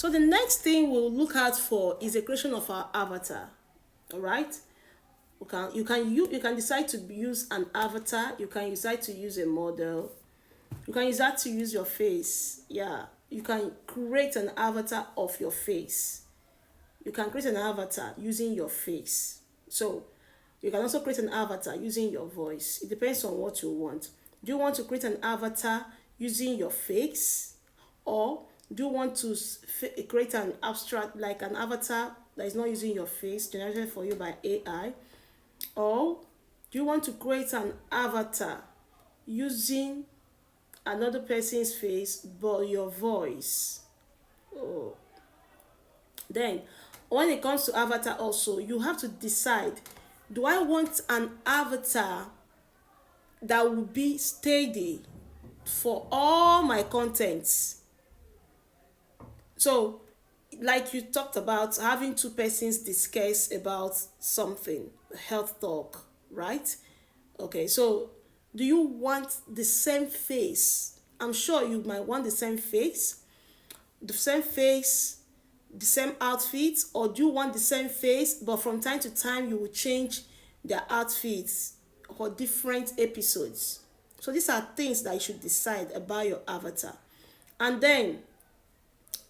So the next thing we'll look out for is the creation of our avatar. All right. You can decide to use an avatar. You can decide to use a model. You can use that to use your face. Yeah, you can create an avatar of your face. You can create an avatar using your face. So you can also create an avatar using your voice. It depends on what you want. Do you want to create an avatar using your face, or do you want to create an abstract, like an avatar that is not using your face, generated for you by AI? Or do you want to create an avatar using another person's face but your voice? Oh. Then, when it comes to avatar, also, you have to decide, do I want an avatar that will be steady for all my contents? So, like you talked about, having two persons discuss about something, health talk, right? Okay, so do you want the same face? I'm sure you might want the same face, the same outfit, or do you want the same face, but from time to time you will change their outfits for different episodes? So these are things that you should decide about your avatar. And then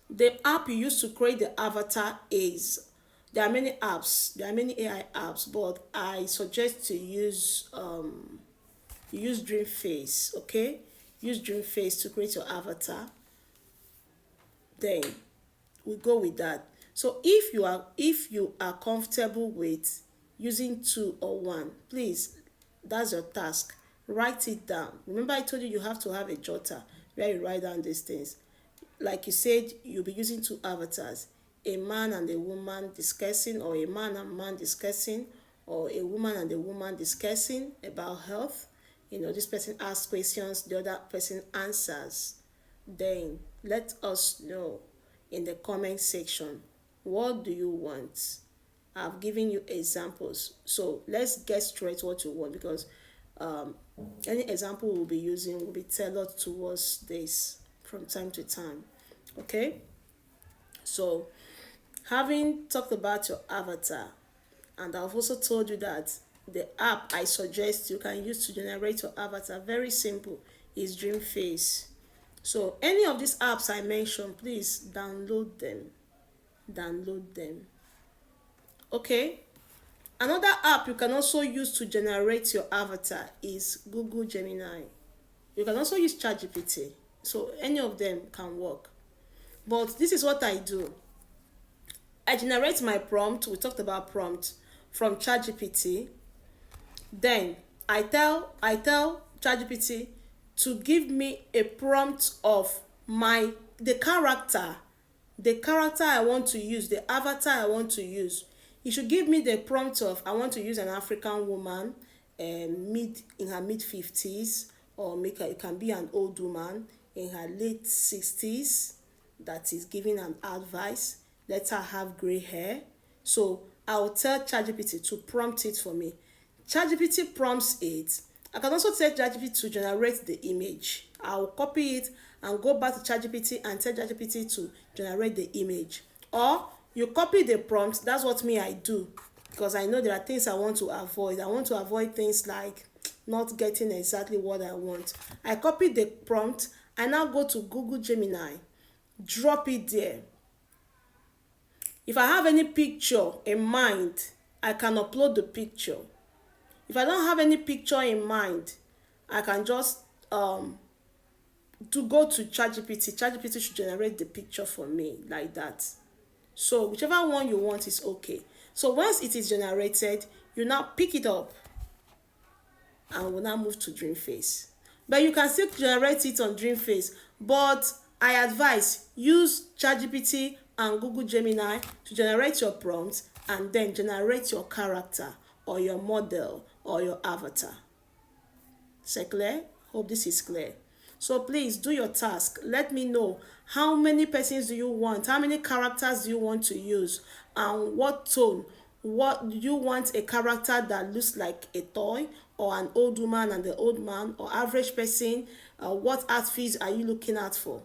the app you use to create the avatar is, there are many apps, there are many AI apps, but I suggest to use Dreamface. Okay, use Dreamface to create your avatar. Then we go with that. So if you are comfortable with using two or one, please, that's your task. Write it down. Remember, I told you you have to have a jotter where you write down these things. Like you said, you'll be using two avatars, a man and a woman discussing, or a man and man discussing, or a woman and a woman discussing about health. This person asks questions, the other person answers. Then let us know in the comment section, what do you want? I've given you examples, so let's get straight what you want, because um, any example we'll be using will be tailored towards this from time to time. Okay, so having talked about your avatar, and I've also told you that the app I suggest you can use to generate your avatar, very simple, is Dreamface. So any of these apps I mentioned, please download them. Download them. Okay. Another app you can also use to generate your avatar is Google Gemini. You can also use ChatGPT. So any of them can work. But this is what I do. I generate my prompt. We talked about prompt from ChatGPT. Then I tell ChatGPT to give me a prompt of the character I want to use, the avatar I want to use. You should give me the prompt of, I want to use an African woman, in her mid 50s, or it can be an old woman in her late 60s that is giving an advice. Let her have gray hair. So I'll tell ChatGPT to prompt it for me. ChatGPT prompts it. I can also tell ChatGPT to generate the image. I'll copy it and go back to ChatGPT and tell ChatGPT to generate the image. Or you copy the prompt. That's what I do, because I know there are things I want to avoid. I want to avoid things like not getting exactly what I want. I copy the prompt. I now go to Google Gemini, drop it there. If I have any picture in mind, I can upload the picture. If I don't have any picture in mind, I can just go to ChatGPT. ChatGPT should generate the picture for me like that. So whichever one you want is okay. So once it is generated, you now pick it up and we'll now move to Dreamface. But you can still generate it on Dreamface. But I advise use ChatGPT and Google Gemini to generate your prompt, and then generate your character or your model or your avatar. Is that clear? Hope this is clear. So please do your task. Let me know, how many persons do you want? How many characters do you want to use? And what tone? What do you want? A character that looks like a toy, or an old woman and the old man, or average person? What outfits are you looking at for?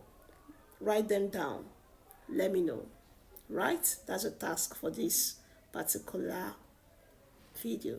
Write them down. let me know. Right? That's a task for this particular video.